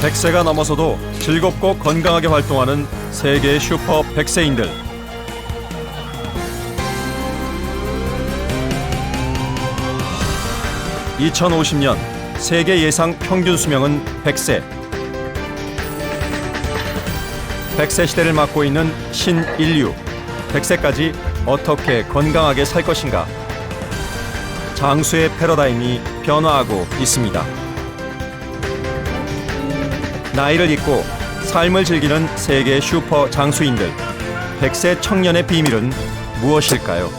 100세가 넘어서도 즐겁고 건강하게 활동하는 세계의 슈퍼 100세인들. (2050년) 세계 예상 평균 수명은 100세. 100세 시대를 맞고 있는 신인류. 100세까지 어떻게 건강하게 살 것인가? 장수의 패러다임이 변화하고 있습니다. 나이를 잊고 삶을 즐기는 세계 슈퍼 장수인들. 100세 청년의 비밀은 무엇일까요?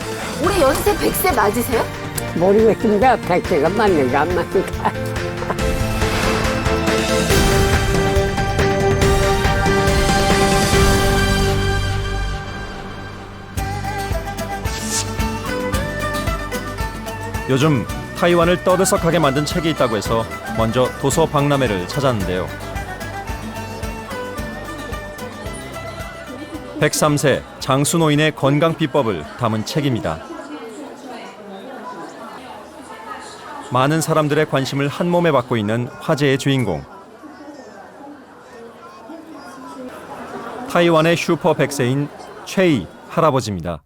올해 연세 100세 맞으세요? 모르겠습니다. 100세가 맞는가 안 맞는가. 요즘 타이완을 떠들썩하게 만든 책이 있다고 해서 먼저 도서 박람회를 찾았는데요. 103세 장수 노인의 건강 비법을 담은 책입니다. 많은 사람들의 관심을 한 몸에 받고 있는 화제의 주인공. 타이완의 슈퍼 100세인 최이 할아버지입니다.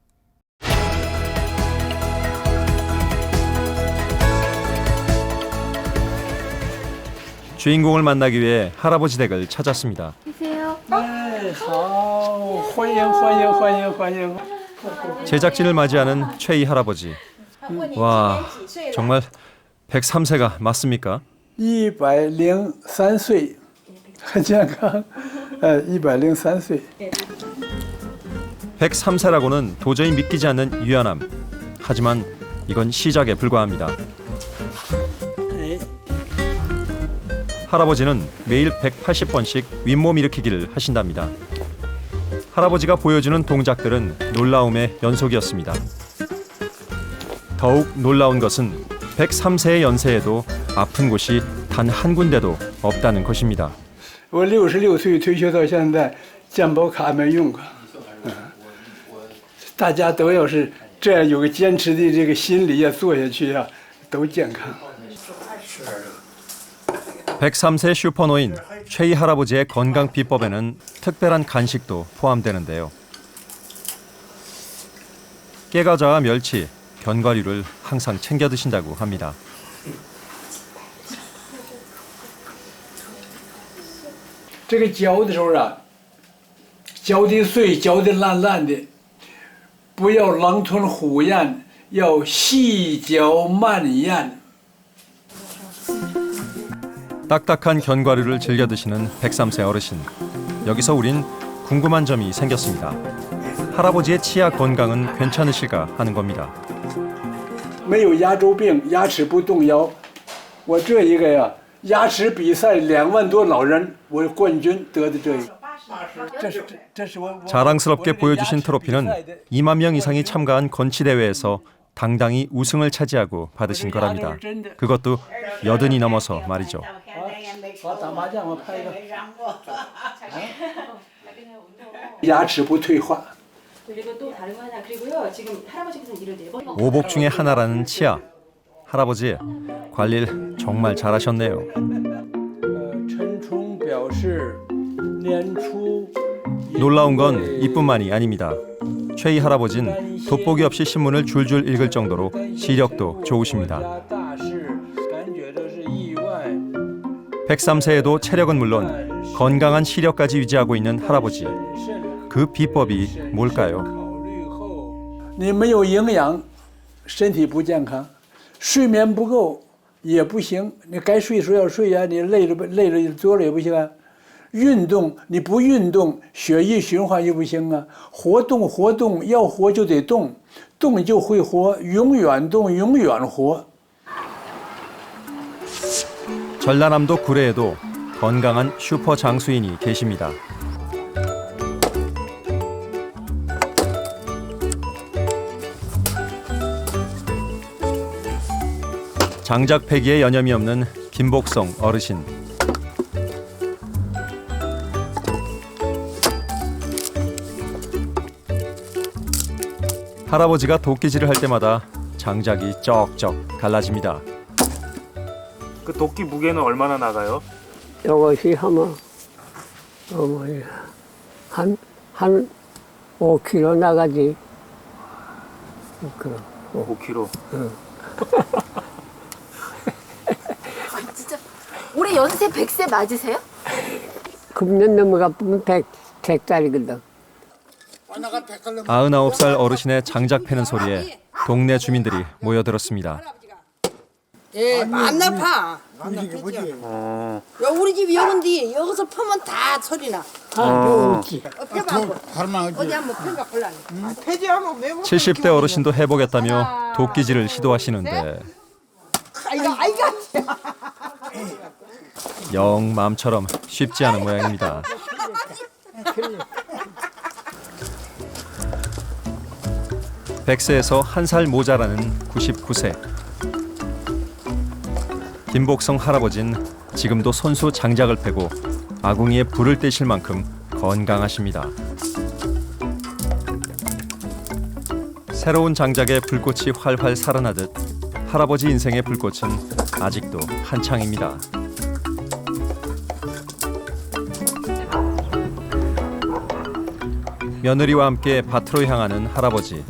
주인공을 만나기 위해 할아버지 댁을 찾았습니다. 계세요? 제작진을 맞이하는 최이 할아버지. 와, 정말 103세가 맞습니까? 103岁，很健康，103岁。 103세라고는 도저히 믿기지 않는 유연함. 하지만 이건 시작에 불과합니다. 할아버지는 매일 180번씩 윗몸 일으키기를 하신답니다. 할아버지가 보여주는 동작들은 놀라움의 연속이었습니다. 더욱 놀라운 것은 103세의 연세에도 아픈 곳이 단 한 군데도 없다는 것입니다. 我66岁退休到现在，健保卡没用过。大家都要是这样有个坚持的这个心理要做下去呀，都健康。 103세 슈퍼노인 최이 할아버지의 건강 비법에는 특별한 간식도 포함되는데요. 깨과자와 멸치, 견과류를 항상 챙겨 드신다고 합니다. 这个嚼的时候啊，嚼的碎，嚼的烂烂的，不要狼吞虎咽，要细嚼慢咽。 딱딱한 견과류를 즐겨 드시는 103세 어르신. 여기서 우린 궁금한 점이 생겼습니다. 할아버지의 치아 건강은 괜찮으실까 하는 겁니다. 没有牙周病，牙齿不动摇。我这一个呀，牙齿比赛2万多老人，我冠军得的这一个。这是我 자랑스럽게 보여주신 트로피는 2만 명 이상이 참가한 건치 대회에서 당당히 우승을 차지하고 받으신 거랍니다. 그것도 80이 넘어서 말이죠. 打麻将我拍一个。牙齿不退化。 그리고 또 다른 거 하나. 그리고요. 지금 할아버지께서 일을 4번. 오복 중에 하나라는 치아. 할아버지, 관리를 정말 잘하셨네요. 陈冲表示年初 놀라운 건 이뿐만이 아닙니다. 최이 할아버진 돋보기 없이 신문을 줄줄 읽을 정도로 시력도 좋으십니다. 103세에도 체력은 물론 건강한 시력까지 유지하고 있는 할아버지. 그 비법이 뭘까요? 你没有营养，身体不健康，睡眠不够也不行。你该睡时候要睡呀，你累了多了也不行啊。运动你不运动，血液循环也不行啊。活动，要活就得动，动就会活，永远动，永远活。 전라남도 구례에도 건강한 슈퍼 장수인이 계십니다. 장작 패기에 여념이 없는 김복성 어르신. 할아버지가 도끼질을 할 때마다 장작이 쩍쩍 갈라집니다. 그 도끼 무게는 얼마나 나가요? 이것이 하면 한 5kg 나가지. 5kg. 5kg. 진짜 올해 연세 100세 맞으세요? 금년 넘어가면 100살이거든. 99살 어르신의 장작 패는 소리에 동네 주민들이 모여들었습니다. 예, 만날 파. 이게 뭐지? 우리 집 여긴데 여기서 퍼면 다 소리나. 배우지. 어디 한번 펴봐 볼라니. 폐지하면 왜 70대 어르신도 해보겠다며 도끼질을 시도하시는데 아이가. 영 마음처럼 쉽지 않은 모양입니다. 백세에서 한 살 모자라는 99세. 김복성 할아버진 지금도 손수 장작을 패고 아궁이에 불을 떼실 만큼 건강하십니다. 새로운 장작에 불꽃이 활활 살아나듯 할아버지 인생의 불꽃은 아직도 한창입니다. 며느리와 함께 밭으로 향하는 할아버지.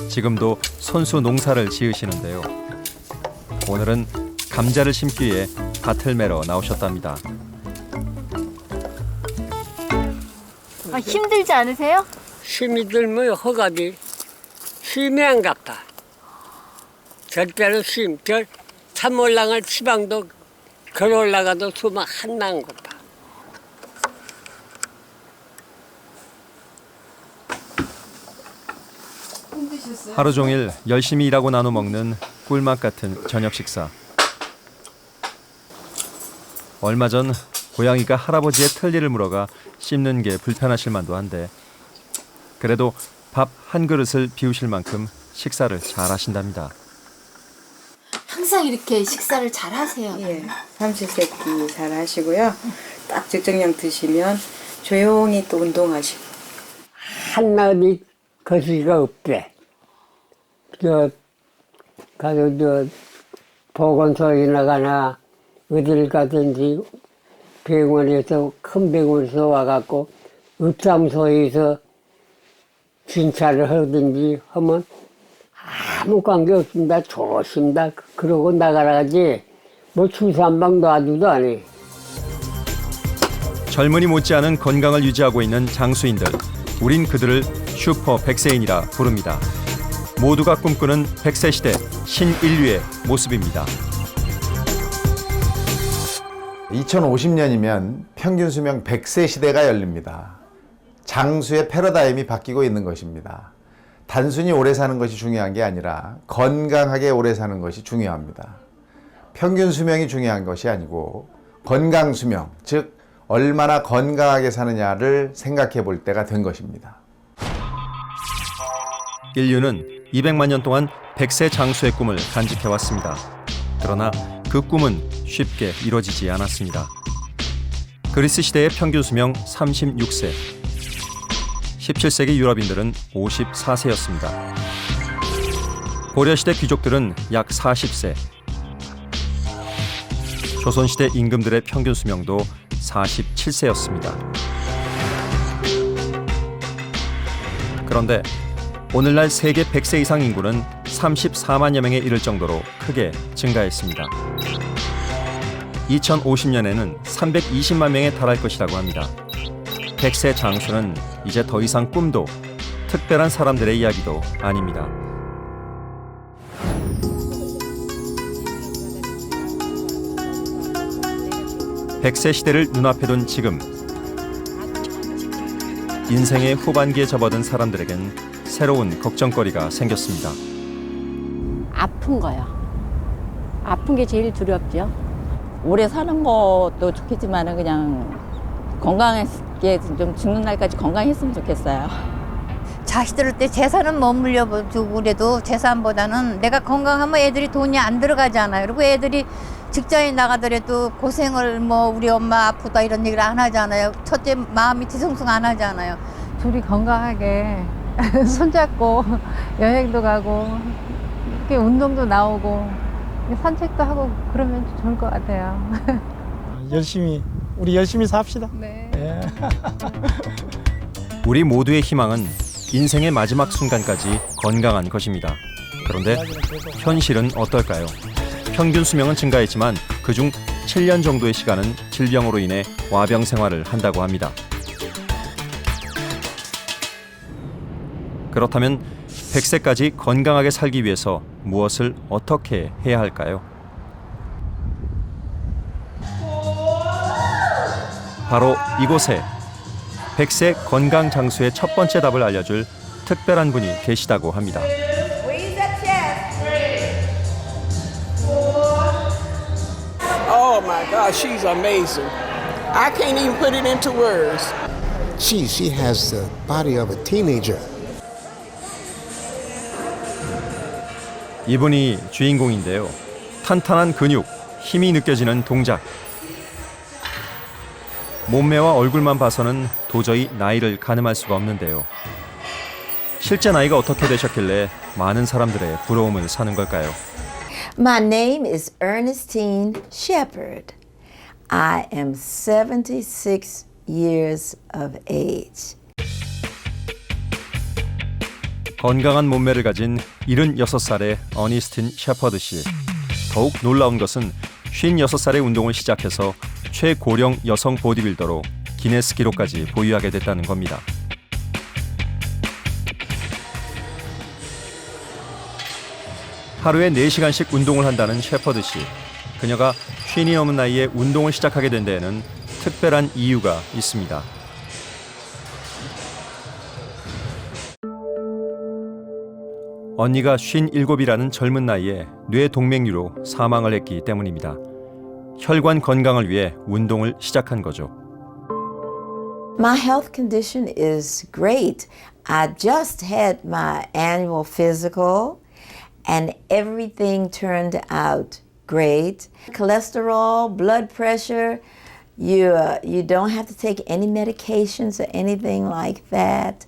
지금도 손수 농사를 지으시는데요. 오늘은 감자를 심기 위해 밭을 매러 나오셨답니다. 힘들지 않으세요? 힘이 들면 허가지. 힘이 안 갔다. 절대로 산 올라갈 지방도 걸어 올라가도 숨 한 나는 것 봐. 하루 종일 열심히 일하고 나눠 먹는 꿀맛 같은 저녁 식사. 얼마 전 고양이가 할아버지의 틀니를 물어가 씹는 게 불편하실 만도 한데 그래도 밥 한 그릇을 비우실 만큼 식사를 잘 하신답니다. 항상 이렇게 식사를 잘 하세요. 예, 삼시세끼 잘 하시고요. 딱 적정량 드시면 조용히 또 운동하시고. 한나비 거시기가 없대. 가서 보건소에 나가나 어딜 가든지 병원에서 큰 병원에서 와갖고 읍사무소에서 진찰을 하든지 하면 아무 관계 없습니다. 좋습니다. 그러고 나가라지 뭐 주사 한 방 놔주도 안 해. 젊은이 못지않은 건강을 유지하고 있는 장수인들. 우린 그들을 슈퍼 백세인이라 부릅니다. 모두가 꿈꾸는 100세 시대 신인류의 모습입니다. 2050년이면 평균 수명 100세 시대가 열립니다. 장수의 패러다임이 바뀌고 있는 것입니다. 단순히 오래 사는 것이 중요한 게 아니라 건강하게 오래 사는 것이 중요합니다. 평균 수명이 중요한 것이 아니고 건강 수명, 즉 얼마나 건강하게 사느냐를 생각해 볼 때가 된 것입니다. 인류는 200만 년 동안 100세 장수의 꿈을 간직해왔습니다. 그러나 그 꿈은 쉽게 이루어지지 않았습니다. 그리스 시대의 평균 수명 36세. 17세기 유럽인들은 54세였습니다. 고려시대 귀족들은 약 40세. 조선시대 임금들의 평균 수명도 47세였습니다. 그런데 오늘날 세계 100세 이상 인구는 34만여 명에 이를 정도로 크게 증가했습니다. 2050년에는 320만 명에 달할 것이라고 합니다. 100세 장수는 이제 더 이상 꿈도 특별한 사람들의 이야기도 아닙니다. 백세 시대를 눈앞에 둔 지금 인생의 후반기에 접어든 사람들에겐 새로운 걱정거리가 생겼습니다. 아픈 거요. 아픈 게 제일 두렵죠. 오래 사는 것도 좋겠지만 그냥 건강하게 좀 죽는 날까지 건강했으면 좋겠어요. 자식들 때 재산은 못 물려주고 그래도 재산보다는 내가 건강하면 애들이 돈이 안 들어가잖아요. 그리고 애들이 직장에 나가더라도 고생을 뭐 우리 엄마 아프다 이런 얘기를 안 하잖아요. 첫째 마음이 뒤숭숭 안 하잖아요. 둘이 건강하게 손잡고 여행도 가고 이렇게 운동도 나오고 산책도 하고 그러면 좋을 것 같아요. 우리 열심히 삽시다. 네. 예. 우리 모두의 희망은 인생의 마지막 순간까지 건강한 것입니다. 그런데 현실은 어떨까요? 평균 수명은 증가했지만 그중 7년 정도의 시간은 질병으로 인해 와병 생활을 한다고 합니다. 그렇다면 100세까지 건강하게 살기 위해서 무엇을 어떻게 해야 할까요? 바로 이곳에 100세 건강 장수의 첫 번째 답을 알려줄 특별한 분이 계시다고 합니다. Oh my God, she's amazing. I can't even put it into words. She has the body of a teenager. 이분이 주인공인데요. 탄탄한 근육, 힘이 느껴지는 동작. 몸매와 얼굴만 봐서는 도저히 나이를 가늠할 수가 없는데요. 실제 나이가 어떻게 되셨길래 많은 사람들의 부러움을 사는 걸까요? My name is Ernestine Shepherd. I am 76 years of age. 건강한 몸매를 가진 76살의 어니스틴 셰퍼드 씨. 더욱 놀라운 것은 56살의 운동을 시작해서 최고령 여성 보디빌더로 기네스 기록까지 보유하게 됐다는 겁니다. 하루에 4시간씩 운동을 한다는 셰퍼드 씨. 그녀가 50이 넘은 나이에 운동을 시작하게 된 데에는 특별한 이유가 있습니다. 언니가 57이라는 젊은 나이에 뇌동맥류로 사망을 했기 때문입니다. 혈관 건강을 위해 운동을 시작한 거죠. My health condition is great. I just had my annual physical and everything turned out great. Cholesterol, blood pressure, you don't have to take any medications or anything like that.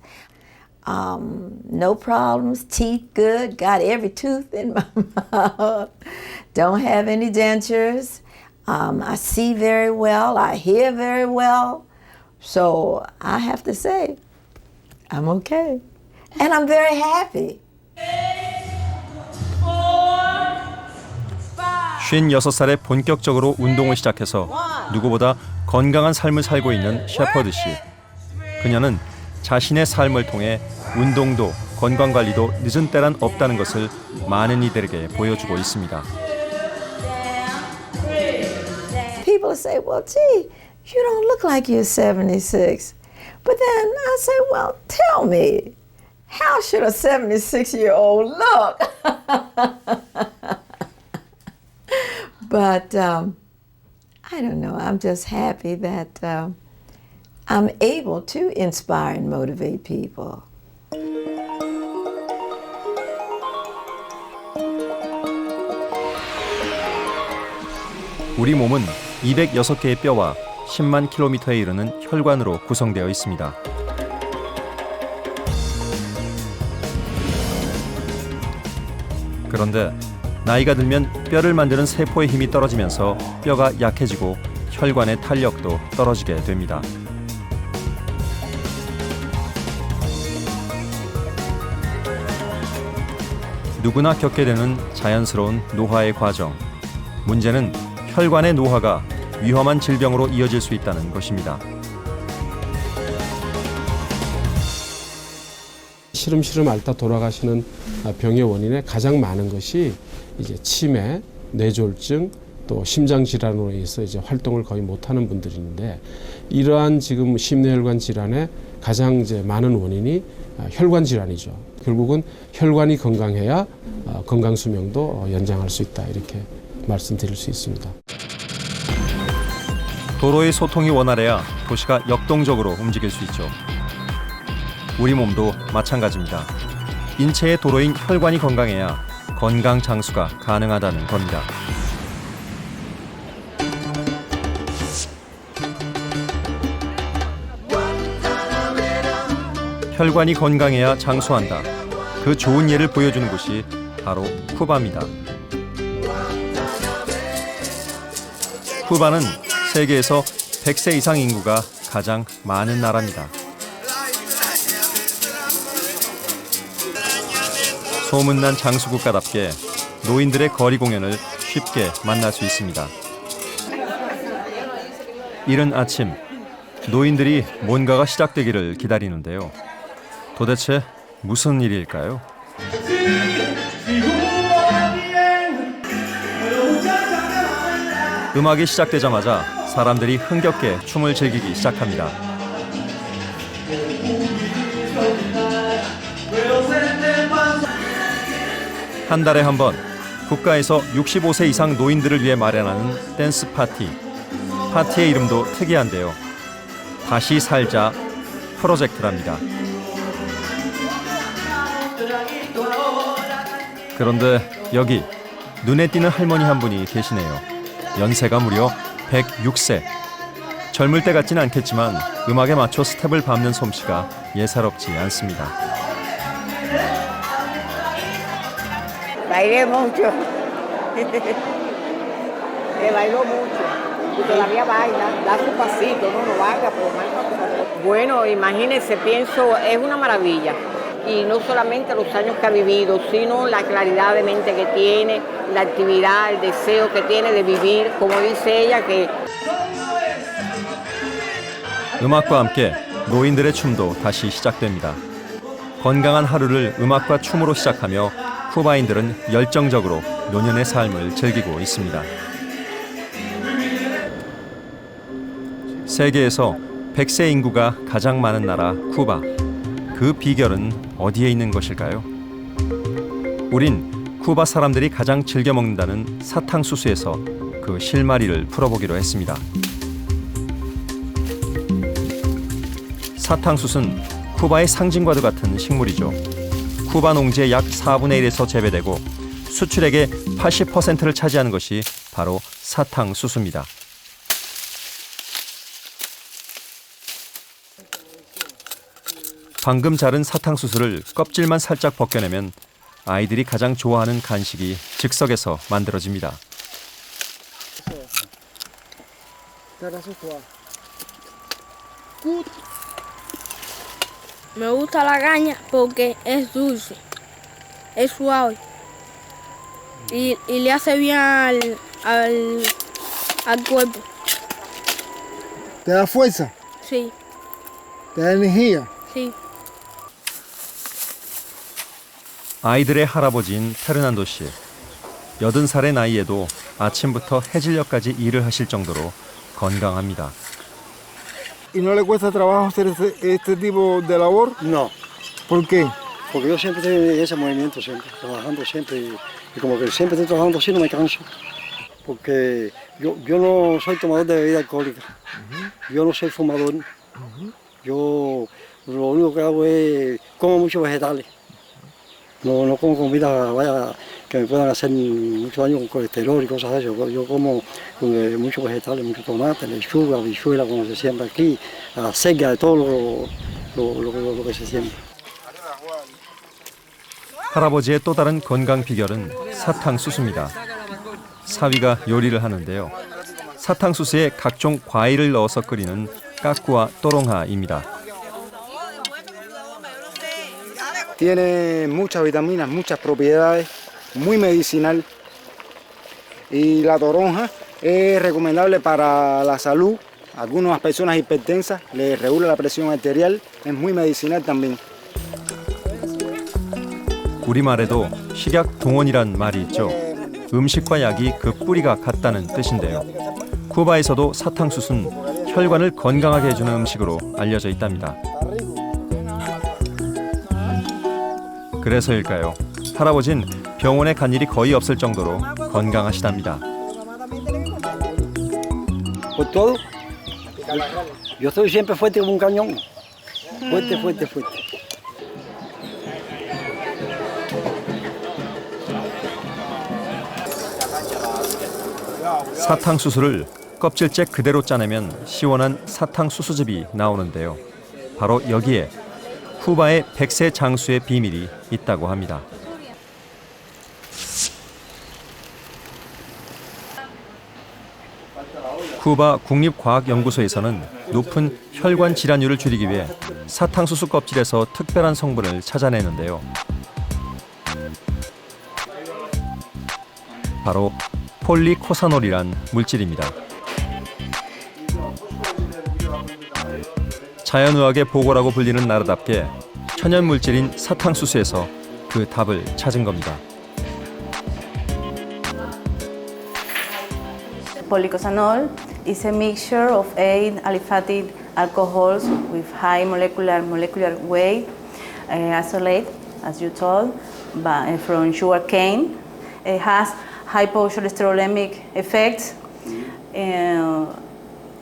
No problems, teeth good, got every tooth in my mouth. Don't have any dentures. I see very well, I hear very well. So I have to say, I'm okay. And I'm very happy. 56살에 본격적으로 운동을 시작해서 누구보다 건강한 삶을 살고 있는 셰퍼드 씨. 그녀는 자신의 삶을 통해 운동도 건강관리도 늦은 때란 없다는 것을 많은 이들에게 보여주고 있습니다. People say, well, gee, you don't look like you're 76. But then I say, well, tell me, how should a 76-year-old look? But I don't know, I'm just happy that I'm able to inspire and motivate people. 우리 몸은 206개의 뼈와 10만 킬로미터에 이르는 혈관으로 구성되어 있습니다. 그런데 나이가 들면 뼈를 만드는 세포의 힘이 떨어지면서 뼈가 약해지고 혈관의 탄력도 떨어지게 됩니다. 누구나 겪게 되는 자연스러운 노화의 과정. 문제는 혈관의 노화가 위험한 질병으로 이어질 수 있다는 것입니다. 시름시름 앓다 돌아가시는 병의 원인에 가장 많은 것이 이제 치매, 뇌졸중, 또 심장 질환으로 인해서 이제 활동을 거의 못하는 분들인데 이러한 지금 심뇌혈관 질환의 가장 이제 많은 원인이 혈관 질환이죠. 결국은 혈관이 건강해야 건강 수명도 연장할 수 있다 이렇게 말씀드릴 수 있습니다. 도로의 소통이 원활해야 도시가 역동적으로 움직일 수 있죠. 우리 몸도 마찬가지입니다. 인체의 도로인 혈관이 건강해야 건강 장수가 가능하다는 겁니다. 혈관이 건강해야 장수한다. 그 좋은 예를 보여주는 곳이 바로 쿠바입니다. 쿠바는 세계에서 100세 이상 인구가 가장 많은 나라입니다. 소문난 장수국가답게 노인들의 거리 공연을 쉽게 만날 수 있습니다. 이른 아침, 노인들이 뭔가가 시작되기를 기다리는데요. 도대체 무슨 일일까요? 음악이 시작되자마자 사람들이 흥겹게 춤을 즐기기 시작합니다. 한 달에 한 번 국가에서 65세 이상 노인들을 위해 마련하는 댄스 파티. 파티의 이름도 특이한데요. 다시 살자 프로젝트랍니다. 그런데 여기 눈에 띄는 할머니 한 분이 계시네요. 연세가 무려 106세. 젊을 때 같진 않겠지만 음악에 맞춰 스텝을 밟는 솜씨가 예사롭지 않습니다. Bailé mucho. Le bailó mucho. Y todavía baila, da su pasito, no baila, pero baila. Bueno, imagínense, pienso, es una maravilla. Y no solamente los años que ha vivido, sino la claridad de mente que tiene, la actividad, el deseo que tiene de vivir, como dice ella, que... 음악과 함께 노인들의 춤도 다시 시작됩니다. 건강한 하루를 음악과 춤으로 시작하며 쿠바인들은 열정적으로 노년의 삶을 즐기고 있습니다. 세계에서 100세 인구가 가장 많은 나라 쿠바. 그 비결은 어디에 있는 것일까요? 우린 쿠바 사람들이 가장 즐겨 먹는다는 사탕수수에서 그 실마리를 풀어보기로 했습니다. 사탕수수는 쿠바의 상징과도 같은 식물이죠. 쿠바 농지의 약 4분의 1에서 재배되고 수출액의 80%를 차지하는 것이 바로 사탕수수입니다. 방금 자른 사탕수수를 껍질만 살짝 벗겨내면 아이들이 가장 좋아하는 간식이 즉석에서 만들어집니다. Me gusta la caña porque es dulce, es suave y le hace bien al cuerpo. ¿Te da fuerza? Sí, ¿Te da energía? sí. 아이들의 할아버지인 페르난도 씨. 80살의 나이에도 아침부터 해질녘까지 일을 하실 정도로 건강합니다. ¿Y no le cuesta trabajo hacer este tipo de labor? No. ¿Por qué? Porque yo siempre estoy en ese movimiento, siempre, trabajando siempre. Y como que siempre estoy trabajando así, no me canso. Porque yo no soy tomador de bebida alcohólica. Yo no soy fumador. Yo lo único que hago es como muchos vegetales. No como comida que me puedan hacer mucho daño con colesterol y cosas de eso. Yo como muchos vegetales, mucho tomate, lechuga, habichuela, como se siembra aquí, acelga, de todo lo que se siembra. 할아버지의 또 다른 건강 비결은 사탕수수입니다. 사위가 요리를 하는데요. 사탕수수에 각종 과일을 넣어서 끓이는 까꾸와 또롱하입니다. Tiene muchas vitaminas, muchas propiedades, muy medicinal. Y la toronja es recomendable para la salud. Algunas personas hipertensas les regula la presión arterial, es muy medicinal también. 우리말에도 식약 동원이란 말이 있죠. 음식과 약이 그 뿌리가 같다는 뜻인데요. 쿠바에서도 사탕수수는 혈관을 건강하게 해주는 음식으로 알려져 있답니다. 그래서일까요? 할아버진 병원에 간 일이 거의 없을 정도로 건강하시답니다. Por todo, yo estoy siempre fuerte como un cañón. Fuerte, fuerte, fuerte. 사탕수수를 껍질째 그대로 짜내면 시원한 사탕수수즙이 나오는데요. 바로 여기에 쿠바의 100세 장수의 비밀이 있다고 합니다. 쿠바 국립과학연구소에서는 높은 혈관 질환율을 줄이기 위해 사탕수수 껍질에서 특별한 성분을 찾아내는데요. 바로 폴리코사놀이란 물질입니다. 자연의학의 보고라고 불리는 나라답게 천연 물질인 사탕수수에서 그 답을 찾은 겁니다. Policosanol is a mixture of 8 aliphatic alcohols with high molecular weight, isolate, as you told, from sugar cane. It has hypocholesтеролemic effects.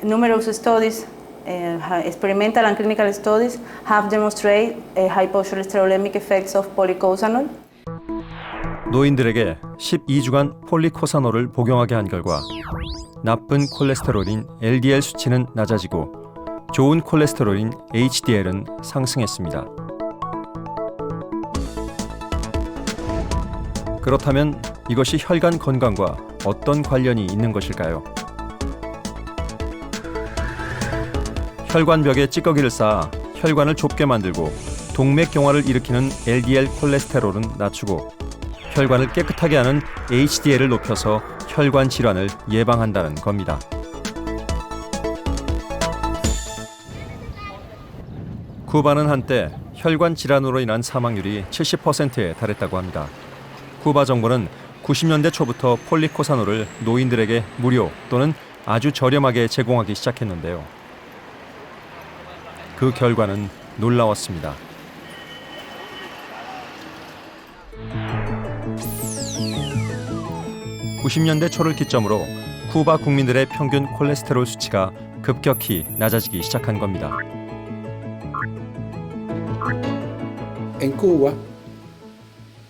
Numerous studies, experimental and clinical studies, have demonstrated hypocholesтеролemic effects of policosanol. 노인들에게 12주간 폴리코사놀을 복용하게 한 결과 나쁜 콜레스테롤인 LDL 수치는 낮아지고 좋은 콜레스테롤인 HDL은 상승했습니다. 그렇다면 이것이 혈관 건강과 어떤 관련이 있는 것일까요? 혈관벽에 찌꺼기를 쌓아 혈관을 좁게 만들고 동맥경화를 일으키는 LDL 콜레스테롤은 낮추고 혈관을 깨끗하게 하는 HDL을 높여서 혈관 질환을 예방한다는 겁니다. 쿠바는 한때 혈관 질환으로 인한 사망률이 70%에 달했다고 합니다. 쿠바 정부는 90년대 초부터 폴리코사놀을 노인들에게 무료 또는 아주 저렴하게 제공하기 시작했는데요. 그 결과는 놀라웠습니다. (90년대) 초를 기점으로 쿠바 국민들의 평균 콜레스테롤 수치가 급격히 낮아지기 시작한 겁니다. En Cuba,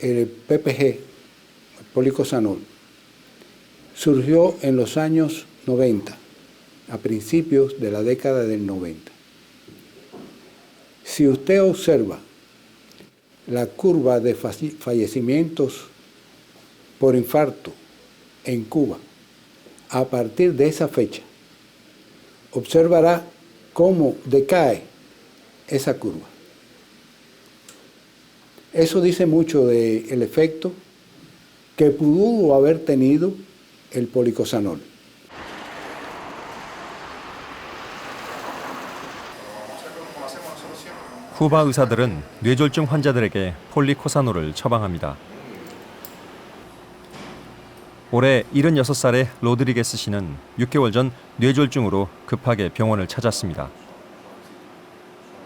el PPG, policosanol, surgió en los años 90, a principios de la década del 90. Si usted observa la curva de fallecimientos por infarto en Cuba, a partir de esa fecha, observará cómo decae esa curva. Eso dice mucho del efecto que pudo haber tenido el policosanol. 쿠바 의사들은 뇌졸중 환자들에게 폴리코사놀을 처방합니다. 올해 76살의 로드리게스 씨는 6개월 전 뇌졸중으로 급하게 병원을 찾았습니다.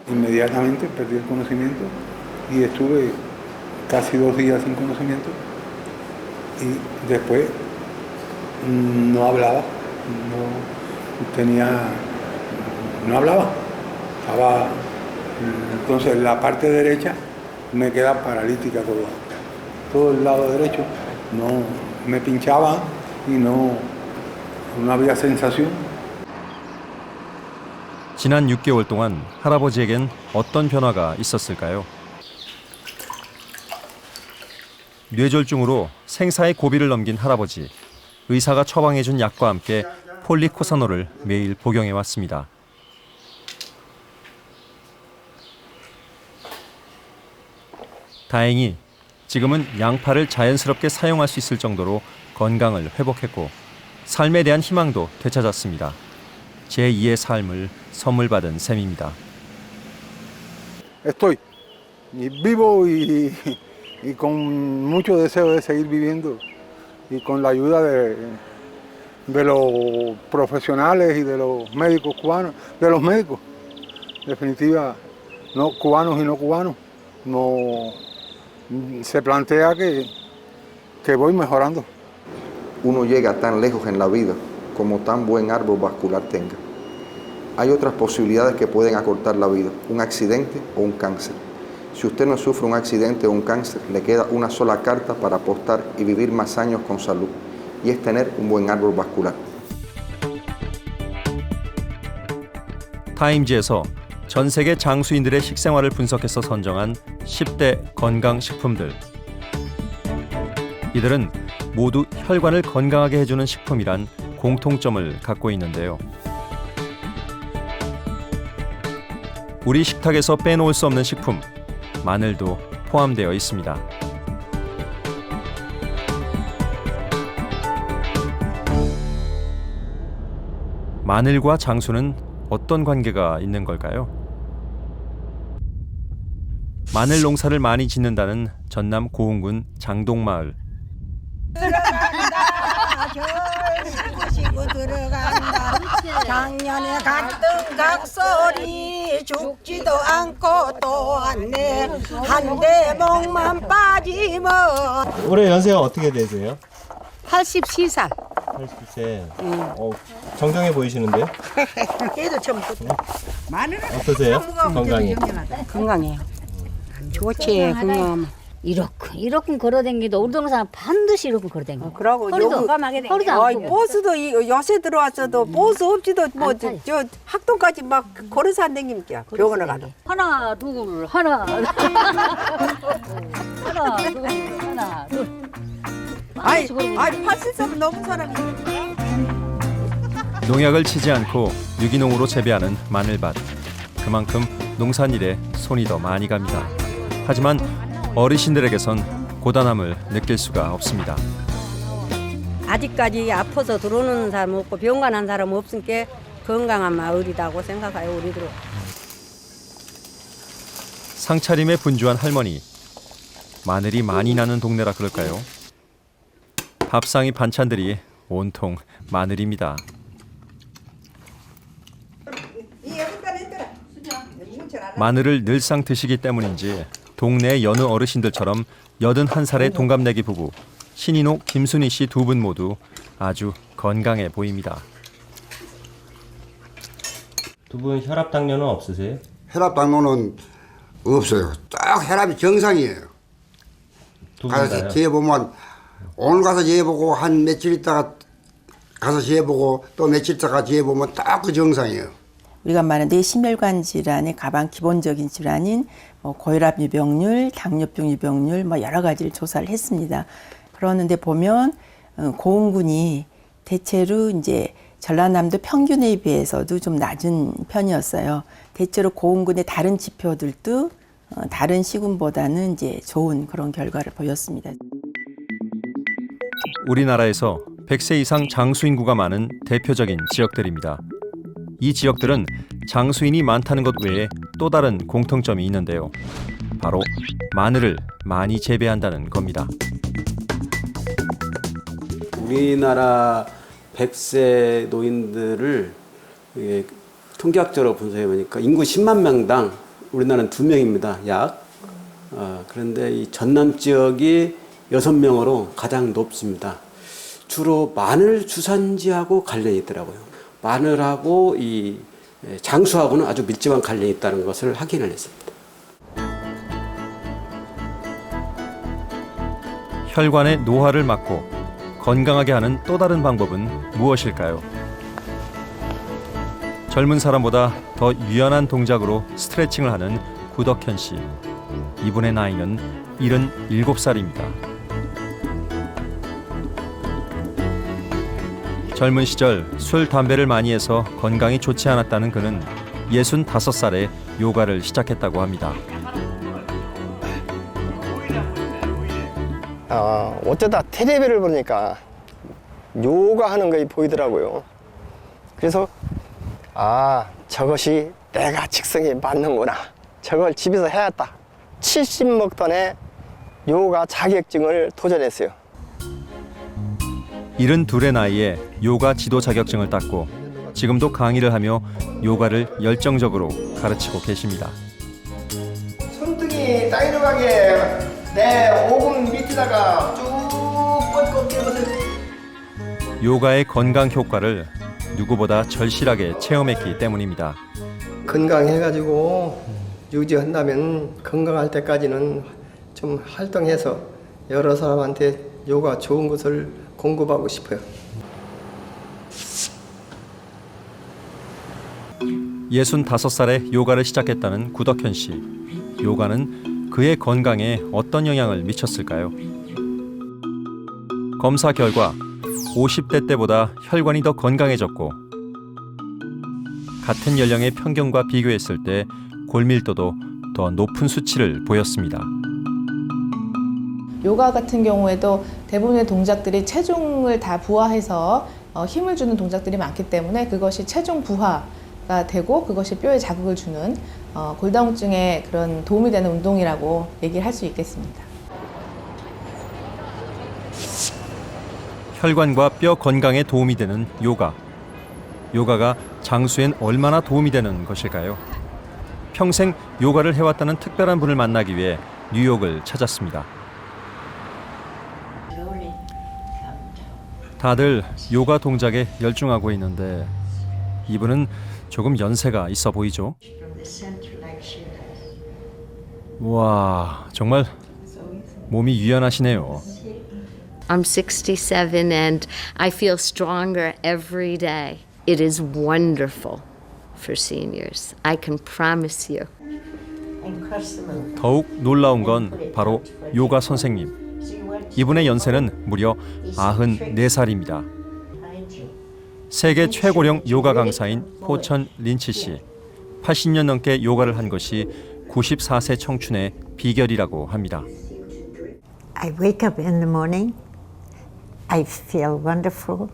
Inmediatamente perdí el conocimiento y estuve casi 2 días sin conocimiento y después no hablaba, no hablaba, estaba, entonces la parte derecha me queda paralítica todo el lado derecho, no me pinchaba y no había sensación. 지난 6개월 동안 할아버지에겐 어떤 변화가 있었을까요? 뇌졸중으로 생사의 고비를 넘긴 할아버지. 의사가 처방해준 약과 함께 폴리코사놀을 매일 복용해 왔습니다. 다행히 지금은 양파를 자연스럽게 사용할 수 있을 정도로 건강을 회복했고 삶에 대한 희망도 되찾았습니다. 제2의 삶을 선물 받은 셈입니다. Estoy vivo y con mucho deseo de seguir viviendo y con la ayuda de los profesionales y de los médicos cubanos, de los médicos, en definitiva, no cubanos y no cubanos, no se plantea que voy mejorando. Uno llega tan lejos en la vida como tan buen árbol vascular tenga. Hay otras posibilidades que pueden acortar la vida, un accidente o un cáncer. Si usted no sufre un accidente o un cáncer, le queda una sola carta para apostar y vivir más años con salud, y es tener un buen árbol vascular. 타임지에서 전 세계 장수인들의 식생활을 분석해서 선정한 10대 건강식품들. 이들은 모두 혈관을 건강하게 해주는 식품이란 공통점을 갖고 있는데요. 우리 식탁에서 빼놓을 수 없는 식품, 마늘도 포함되어 있습니다. 마늘과 장수는 어떤 관계가 있는 걸까요? 마늘 농사를 많이 짓는다는 전남 고흥군 장동마을. 쉬고 들어간다. 작년에 갔던 각설이 죽지도 않고 또 왔네. 한 대목만 빠지면. 올해 연세가 어떻게 되세요? 84살. 80세. 정정해 보이시는데요? 걔도 처음 듣다. 어떠세요? 건강이? 건강해요. 좋지, 건강. 이렇게 걸어다니도 우리 동네 사람 반드시 이렇게 걸어다니고. 그러고 허리도 허리도 아프고. 버스도 요새 들어왔어도 버스 없지도 뭐 저 학동까지 막 걸어서 안 다닙니까? 병원을 가도. 하나 둘 하나 하나 둘 하나 둘. 아이 83 넘은 사람이. 농약을 치지 않고 유기농으로 재배하는 마늘밭. 그만큼 농산일에 손이 더 많이 갑니다. 하지만 어르신들에게선 고단함을 느낄 수가 없습니다. 아직까지 아파서 들어오는 사람 없고 병간 한 사람 없으니까 건강한 마을이라고 생각해요, 우리들. 상차림에 분주한 할머니. 마늘이 많이 나는 동네라 그럴까요? 밥상의 반찬들이 온통 마늘입니다. 마늘을 늘상 드시기 때문인지 동네 여느 어르신들처럼 81살의 동갑내기 부부 신인호, 김순희 씨 두 분 모두 아주 건강해 보입니다. 두 분 혈압 당뇨는 없으세요? 혈압 당뇨는 없어요. 딱 혈압이 정상이에요. 가서 재보면 오늘 가서 재보고 한 며칠 있다가 가서 재보고 또 며칠 있다가 재보면 딱 그 정상이에요. 우리가 말하는 심혈관 질환의 가장 기본적인 질환인 고혈압 유병률, 당뇨병 유병률 여러 가지를 조사를 했습니다. 그러는데 보면 고흥군이 대체로 이제 전라남도 평균에 비해서도 좀 낮은 편이었어요. 대체로 고흥군의 다른 지표들도 다른 시군보다는 이제 좋은 그런 결과를 보였습니다. 우리나라에서 100세 이상 장수 인구가 많은 대표적인 지역들입니다. 이 지역들은 장수인이 많다는 것 외에 또 다른 공통점이 있는데요. 바로 마늘을 많이 재배한다는 겁니다. 우리나라 100세 노인들을 통계학적으로 분석해 보니까 인구 10만 명당 우리나라는 2명입니다. 약. 그런데 이 전남 지역이 6명으로 가장 높습니다. 주로 마늘 주산지하고 관련이 있더라고요. 마늘하고 이 장수하고는 아주 밀접한 관련이 있다는 것을 확인을 했습니다. 혈관의 노화를 막고 건강하게 하는 또 다른 방법은 무엇일까요? 젊은 사람보다 더 유연한 동작으로 스트레칭을 하는 구덕현 씨. 이분의 나이는 77살입니다. 젊은 시절 술, 담배를 많이 해서 건강이 좋지 않았다는 그는 65살에 요가를 시작했다고 합니다. 어쩌다 텔레비를 보니까 요가 하는 것이 보이더라고요. 그래서 저것이 내가 직성에 맞는구나. 저걸 집에서 해야겠다. 70 먹던에 요가 자격증을 도전했어요. 72의 나이에 요가 지도 자격증을 땄고 지금도 강의를 하며 요가를 열정적으로 가르치고 계십니다. 손등이 따위로 가게 내 오금 밑에다가 쭉 뻗고 뛰어보세요. 요가의 건강 효과를 누구보다 절실하게 체험했기 때문입니다. 건강해가지고 유지한다면 건강할 때까지는 좀 활동해서 여러 사람한테 요가 좋은 것을 공급하고 싶어요. 65살에 요가를 시작했다는 구덕현 씨. 요가는 그의 건강에 어떤 영향을 미쳤을까요? 검사 결과 50대 때보다 혈관이 더 건강해졌고 같은 연령의 평균과 비교했을 때 골밀도도 더 높은 수치를 보였습니다. 요가 같은 경우에도 대부분의 동작들이 체중을 다 부하해서 힘을 주는 동작들이 많기 때문에 그것이 체중 부하가 되고 그것이 뼈에 자극을 주는 골다공증에 그런 도움이 되는 운동이라고 얘기를 할 수 있겠습니다. 혈관과 뼈 건강에 도움이 되는 요가. 요가가 장수엔 얼마나 도움이 되는 것일까요? 평생 요가를 해왔다는 특별한 분을 만나기 위해 뉴욕을 찾았습니다. 다들 요가 동작에 열중하고 있는데 이분은 조금 연세가 있어 보이죠? 와, 정말 몸이 유연하시네요. I'm 67 and I feel stronger every day. It is wonderful for seniors. I can promise you. 더욱 놀라운 건 바로 요가 선생님. 이분의 연세는 무려 94살입니다. 세계 최고령 요가 강사인 포천 린치 씨. 80년 넘게 요가를 한 것이 94세 청춘의 비결이라고 합니다. I wake up in the morning. I feel wonderful.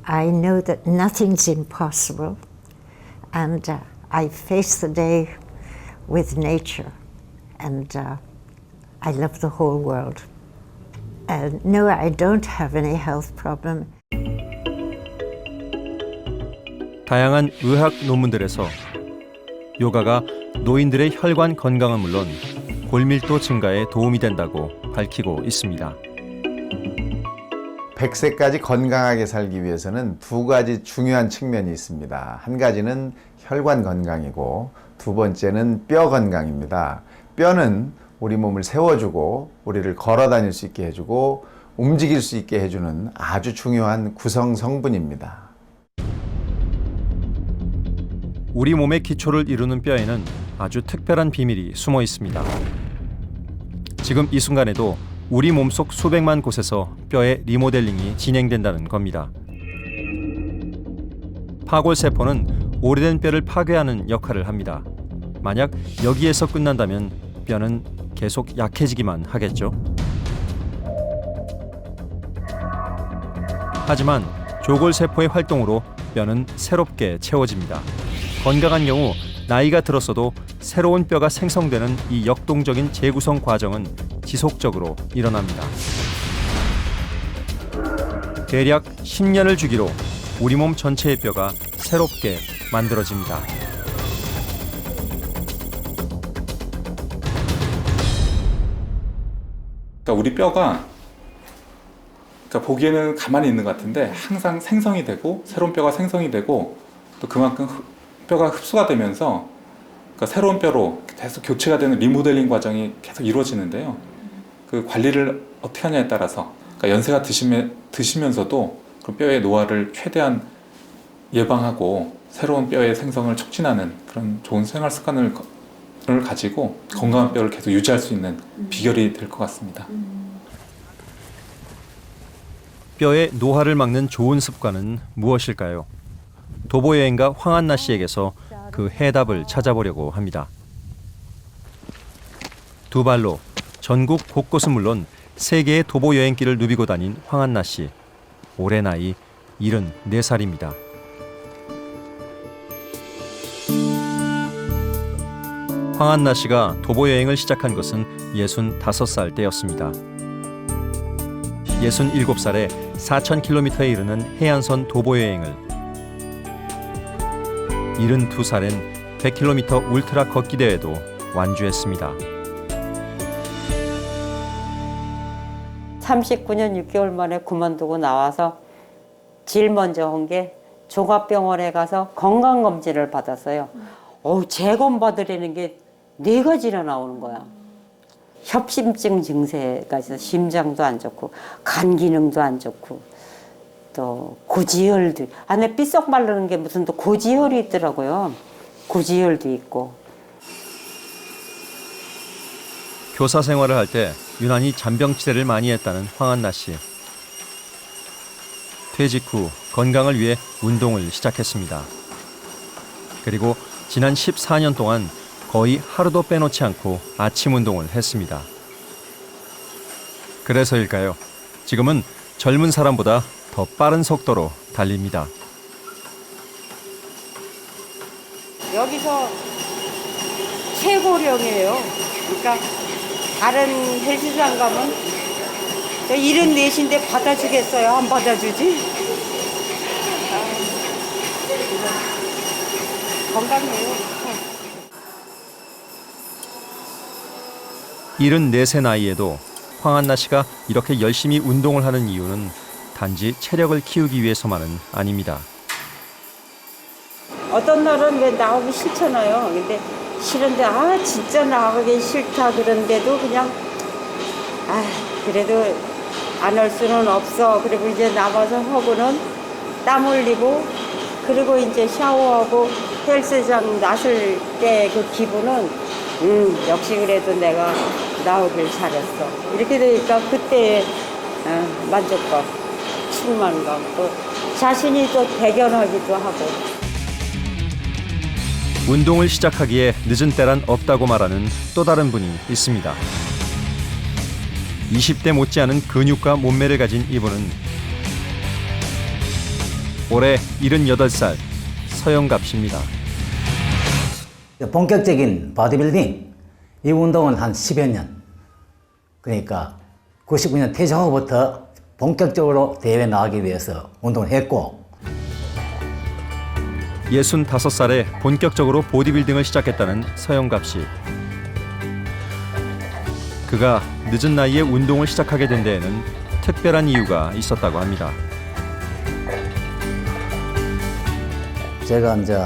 I know that nothing's impossible. And I face the day with nature. And I love the whole world. No, I don't have any health problem. 다양한 의학 논문들에서 요가가 노인들의 혈관 건강은 물론 골밀도 증가에 도움이 된다고 밝히고 있습니다. 100세까지 건강하게 살기 위해서는 두 가지 중요한 측면이 있습니다. 한 가지는 혈관 건강이고 두 번째는 뼈 건강입니다. 뼈는 우리 몸을 세워주고 우리를 걸어 다닐 수 있게 해주고 움직일 수 있게 해주는 아주 중요한 구성 성분입니다. 우리 몸의 기초를 이루는 뼈에는 아주 특별한 비밀이 숨어 있습니다. 지금 이 순간에도 우리 몸속 수백만 곳에서 뼈의 리모델링이 진행된다는 겁니다. 파골세포는 오래된 뼈를 파괴하는 역할을 합니다. 만약 여기에서 끝난다면 뼈는 계속 약해지기만 하겠죠. 하지만 조골세포의 활동으로 뼈는 새롭게 채워집니다. 건강한 경우 나이가 들었어도 새로운 뼈가 생성되는 이 역동적인 재구성 과정은 지속적으로 일어납니다. 대략 10년을 주기로 우리 몸 전체의 뼈가 새롭게 만들어집니다. 그러니까 우리 뼈가 보기에는 가만히 있는 것 같은데 항상 생성이 되고 새로운 뼈가 생성이 되고 또 그만큼 뼈가 흡수가 되면서 새로운 뼈로 계속 교체가 되는 리모델링 과정이 계속 이루어지는데요. 그 관리를 어떻게 하냐에 따라서 연세가 드시면서도 그 뼈의 노화를 최대한 예방하고 새로운 뼈의 생성을 촉진하는 그런 좋은 생활 습관을 가지고 건강한 뼈를 계속 유지할 수 있는 비결이 될 것 같습니다. 뼈의 노화를 막는 좋은 습관은 무엇일까요? 도보여행가 황한나 씨에게서 그 해답을 찾아보려고 합니다. 두 발로 전국 곳곳은 물론 세계의 도보여행길을 누비고 다닌 황한나 씨. 올해 나이 74살입니다. 황한나 씨가 도보여행을 시작한 것은 65살 때였습니다. 67살에 4,000km에 이르는 해안선 도보여행을 72살엔 100km 울트라 걷기 대회도 완주했습니다. 39년 6개월 만에 그만두고 나와서 제일 먼저 한 게 종합병원에 가서 건강검진을 받았어요. 재검 받으려는 게 4가지나 나오는 거야. 협심증 증세가 있어서 심장도 안 좋고 간 기능도 안 좋고 또 고지혈도 안에 삐썩 마르는 게 무슨 또 고지혈이 있더라고요. 고지혈도 있고. 교사 생활을 할 때 유난히 잔병치레를 많이 했다는 황한나 씨. 퇴직 후 건강을 위해 운동을 시작했습니다. 그리고 지난 14년 동안 거의 하루도 빼놓지 않고 아침 운동을 했습니다. 그래서일까요? 지금은 젊은 사람보다 더 빠른 속도로 달립니다. 여기서 최고령이에요. 그러니까 다른 헬스장 가면 74인데 받아주겠어요? 안 받아주지? 건강해요. 74세 나이에도 황한나 씨가 이렇게 열심히 운동을 하는 이유는 단지 체력을 키우기 위해서만은 아닙니다. 어떤 날은 왜 나오기 싫잖아요. 근데 싫은데 진짜 나가기 싫다 그런데도 그냥 그래도 안 할 수는 없어. 그리고 이제 나가서 하고는 땀 흘리고 그리고 이제 샤워하고 헬스장 나설 때 그 기분은 역시 그래도 내가 나오길 잘했어. 이렇게 되니까 그때 만족감, 충만감, 또 자신이 또 대견하기도 하고. 운동을 시작하기에 늦은 때란 없다고 말하는 또 다른 분이 있습니다. 20대 못지않은 근육과 몸매를 가진 이분은 올해 78살 서영갑 씨입니다. 본격적인 바디빌딩, 이 운동은 한 10여 년. 그러니까 99년 퇴직하고부터 본격적으로 대회에 나가기 위해서 운동을 했고 65살에 본격적으로 보디빌딩을 시작했다는 서영갑 씨. 그가 늦은 나이에 운동을 시작하게 된 데에는 특별한 이유가 있었다고 합니다. 제가 이제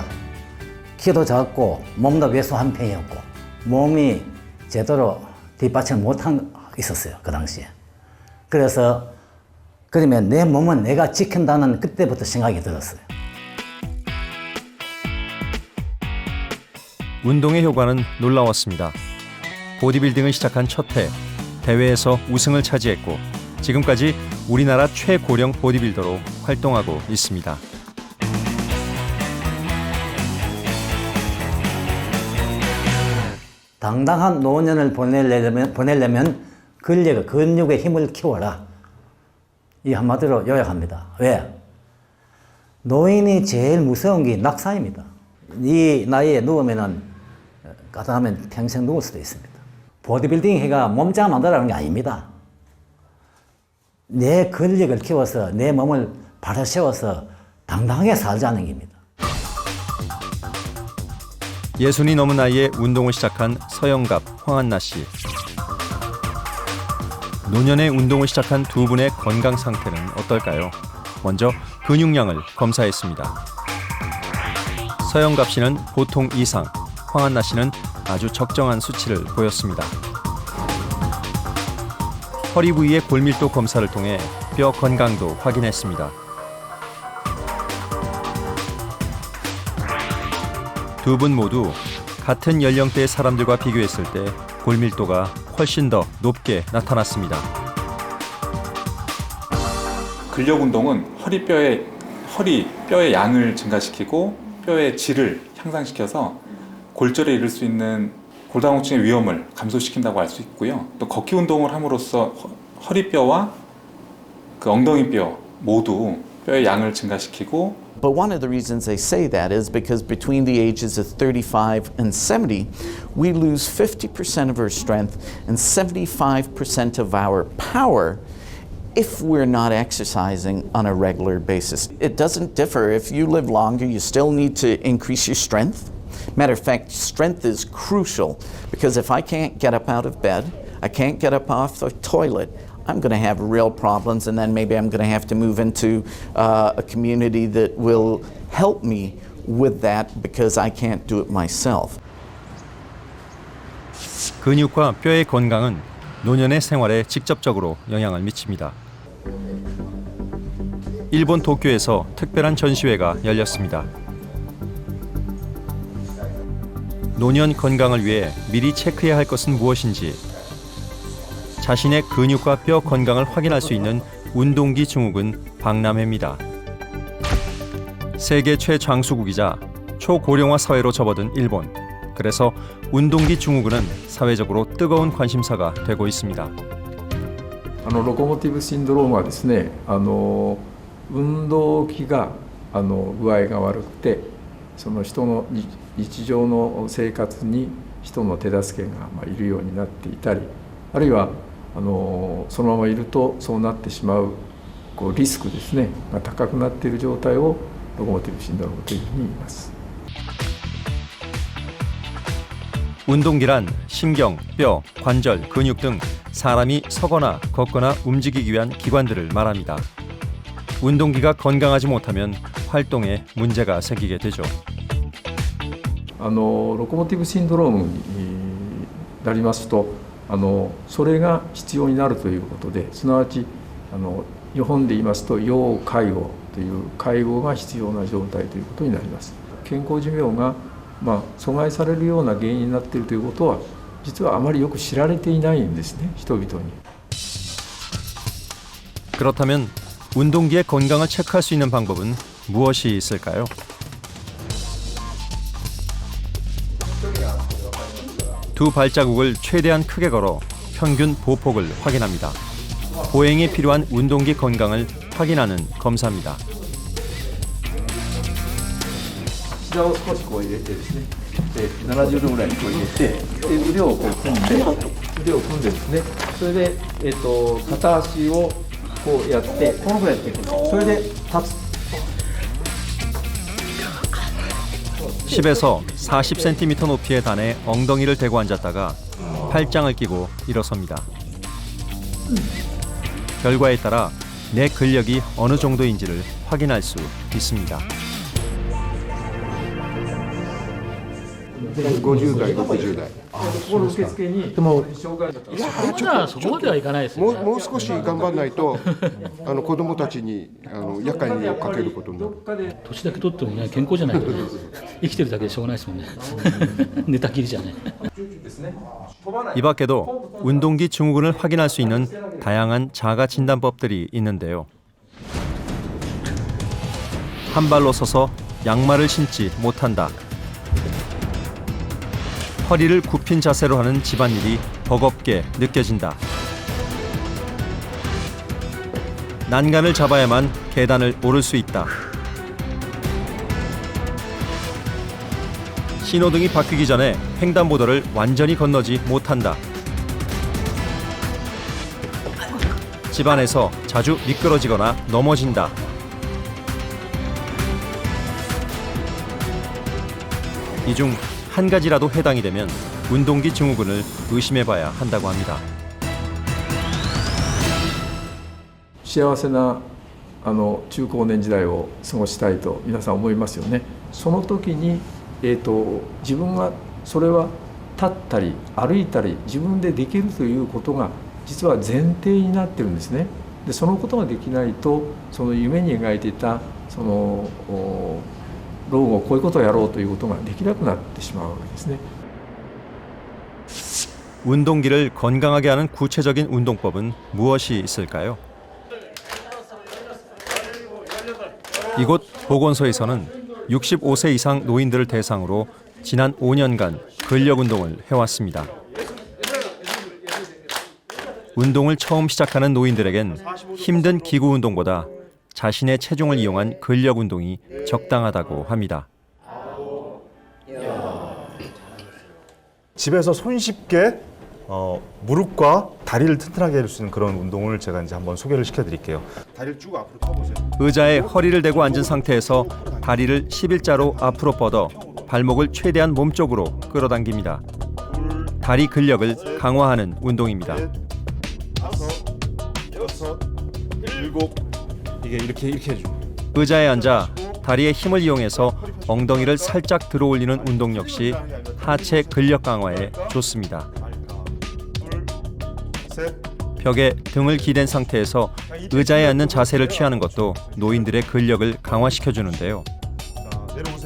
키도 작고 몸도 왜소한 편이었고 몸이 제대로 뒷받침을 못한 있었어요. 그 당시에. 그래서 그러면 내 몸은 내가 지킨다는 그때부터 생각이 들었어요. 운동의 효과는 놀라웠습니다. 보디빌딩을 시작한 첫 해, 대회에서 우승을 차지했고 지금까지 우리나라 최고령 보디빌더로 활동하고 있습니다. 당당한 노년을 보내려면 근육의 힘을 키워라. 이 한마디로 요약합니다. 왜? 노인이 제일 무서운 게 낙상입니다. 이 나이에 누우면은 가다하면 평생 누울 수도 있습니다. 보디빌딩 해가 몸짱 만들라는 게 아닙니다. 내 근력을 키워서 내 몸을 바로 세워서 당당하게 살자는 겁니다. 60이 넘은 나이에 운동을 시작한 서영갑, 황한나 씨. 노년에 운동을 시작한 두 분의 건강 상태는 어떨까요? 먼저 근육량을 검사했습니다. 서영갑 씨는 보통 이상, 황한나 씨는 아주 적정한 수치를 보였습니다. 허리 부위의 골밀도 검사를 통해 뼈 건강도 확인했습니다. 두 분 모두 같은 연령대의 사람들과 비교했을 때 골밀도가 훨씬 더 높게 나타났습니다. 근력 운동은 뼈의 양을 증가시키고 뼈의 질을 향상시켜서 골절에 이를 수 있는 골다공증의 위험을 감소시킨다고 할 수 있고요. 또 걷기 운동을 함으로써 허리뼈와 그 엉덩이뼈 모두 뼈의 양을 증가시키고. But one of the reasons they say that is because between the ages of 35 and 70, we lose 50% of our strength and 75% of our power if we're not exercising on a regular basis. It doesn't differ. If you live longer, you still need to increase your strength. Matter of fact, strength is crucial because if I can't get up out of bed, I can't get up off the toilet, I'm going to have real problems, and then maybe I'm going to have to move into a community that will help me with that because I can't do it myself. 근육과 뼈의 건강은 노년의 생활에 직접적으로 영향을 미칩니다. 일본 도쿄에서 특별한 전시회가 열렸습니다. 노년 건강을 위해 미리 체크해야 할 것은 무엇인지, 자신의 근육과 뼈 건강을 확인할 수 있는 운동기 증후군 박람회입니다. 세계 최장수국이자 초고령화 사회로 접어든 일본. 그래서 운동기 증후군은 사회적으로 뜨거운 관심사가 되고 있습니다. ロコモティブシンドロームはですね、運動器が具合が悪くて、その人の日常の生活に人の手助けがいるようになっていたり、あるいはそのままいるとそうなってしまうリスクですねが高くなっている状態をロコモティブシンドロームというふうに言います。 운동기란 신경, 뼈, 관절, 근육 등 사람이 서거나 걷거나 움직이기 위한 기관들을 말합니다. 운동기가 건강하지 못하면 활동에 문제가 생기게 되죠. ロコモティブシンドロームになりますと、それが必要になるということで、すなわち日本で言いますと要介護という介護が必要な状態ということになります。健康寿命が阻害されるような原因になっているということは実はあまりよく知られていないんですね、人々に。 그렇다면 운동기의 건강을 체크할 수 있는 방법은 무엇이 있을까요? 두 발자국을 최대한 크게 걸어 평균 보폭을 확인합니다. 보행에 필요한 운동기 건강을 확인하는 검사입니다. 膝を少し入れてですね、70度ぐらいに入れて、腕を組んでですね、それで片足をこうやってこのぐらいやっていく。それで立つ。 10에서 40cm 높이에 단해 엉덩이를 대고 앉았다가 팔짱을 끼고 일어섭니다. 결과에 따라 내 근력이 어느 정도인지를 확인할 수 있습니다. 50代、60代。この受付に。でも、そこまではいかないですね。もう少し頑張らないと、子供たちに夜間にかけることになる。年だけ取っても健康じゃないと生きてるだけでしょうがないですもんね。寝たきりじゃね。 이 밖에도 운동기 증후군을 확인할 수 있는 다양한 자가 진단법들이 있는데요. 한 발로 서서 양말을 신지 못한다. 허리를 굽힌 자세로 하는 집안일이 버겁게 느껴진다. 난간을 잡아야만 계단을 오를 수 있다. 신호등이 바뀌기 전에 횡단보도를 완전히 건너지 못한다. 집안에서 자주 미끄러지거나 넘어진다. 이 중 한 가지라도 해당이 되면 운동기 증후군을 의심해봐야 한다고 합니다. 幸せな中高年時代を過ごしたいと皆さん思いますよね。その時に、自分がそれは立ったり歩いたり自分でできるということが実は前提になってるんですね。でそのことができないとその夢に描いていたその老後こういうことをやろうということができなくなってしまうわけですね。 운동기를 건강하게 하는 구체적인 운동법은 무엇이 있을까요? 이곳 보건소에서는 65세 이상 노인들을 대상으로 지난 5년간 근력 운동을 해왔습니다. 운동을 처음 시작하는 노인들에겐 힘든 기구 운동보다 자신의 체중을 이용한 근력 운동이 적당하다고 합니다. 집에서 손쉽게 무릎과 다리를 튼튼하게 해줄 수 있는 그런 운동을 제가 이제 한번 소개를 시켜드릴게요. 다리를 쭉 앞으로 펴보세요. 의자에 허리를 대고 앉은 상태에서 다리를 11자로 앞으로 뻗어 발목을 최대한 몸쪽으로 끌어당깁니다. 다리 근력을 강화하는 운동입니다. 5, 6, 7 이게 이렇게 해줍니다. 의자에 앉아 다리의 힘을 이용해서 엉덩이를 살짝 들어올리는 운동 역시 하체 근력 강화에 좋습니다. 벽에 등을 기댄 상태에서 의자에 앉는 자세를 취하는 것도 노인들의 근력을 강화시켜주는데요.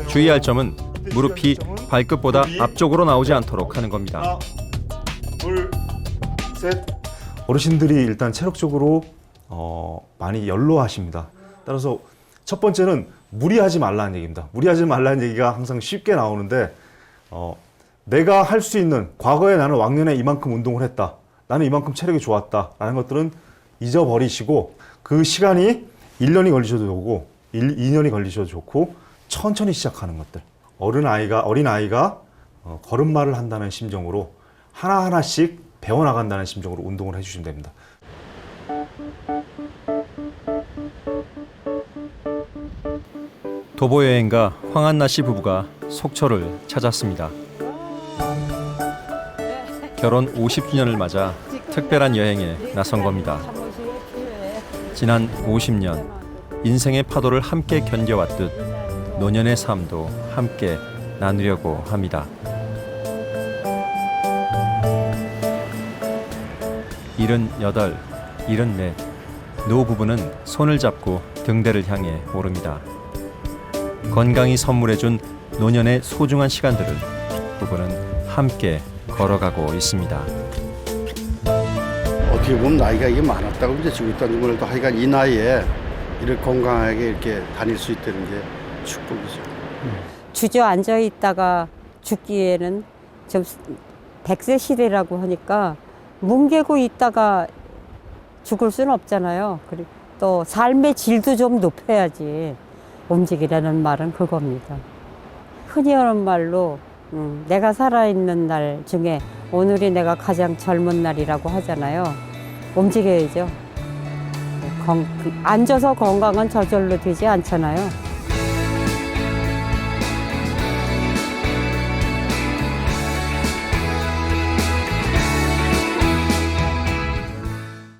주의할 점은 무릎이 발끝보다 앞쪽으로 나오지 않도록 하는 겁니다. 어르신들이 일단 체력적으로 많이 연로하십니다. 따라서 첫 번째는 무리하지 말라는 얘기입니다. 무리하지 말라는 얘기가 항상 쉽게 나오는데 내가 할 수 있는 과거에 나는 왕년에 이만큼 운동을 했다. 나는 이만큼 체력이 좋았다. 라는 것들은 잊어버리시고 그 시간이 1년이 걸리셔도 좋고 2년이 걸리셔도 좋고 천천히 시작하는 것들. 어린아이가 걸음마를 한다는 심정으로 하나하나씩 배워나간다는 심정으로 운동을 해주시면 됩니다. 도보 여행가 황한나 씨 부부가 속초를 찾았습니다. 결혼 50주년을 맞아 특별한 여행에 나선 겁니다. 지난 50년 인생의 파도를 함께 견뎌왔듯 노년의 삶도 함께 나누려고 합니다. 78, 74 노부부는 손을 잡고 등대를 향해 오릅니다. 건강이 선물해준 노년의 소중한 시간들을 부부는 함께 걸어가고 있습니다. 어떻게 보면 나이가 이게 많았다고 믿어지고 있다는 걸 또 하여간 이 나이에 이렇게 건강하게 이렇게 다닐 수 있다는 게 축복이죠. 주저앉아 있다가 죽기에는 좀 100세 시대라고 하니까 뭉개고 있다가 죽을 수는 없잖아요. 그리고 또 삶의 질도 좀 높여야지. 움직이라는 말은 그겁니다. 흔히 하는 말로 내가 살아있는 날 중에 오늘이 내가 가장 젊은 날이라고 하잖아요. 움직여야죠. 앉아서 건강은 저절로 되지 않잖아요.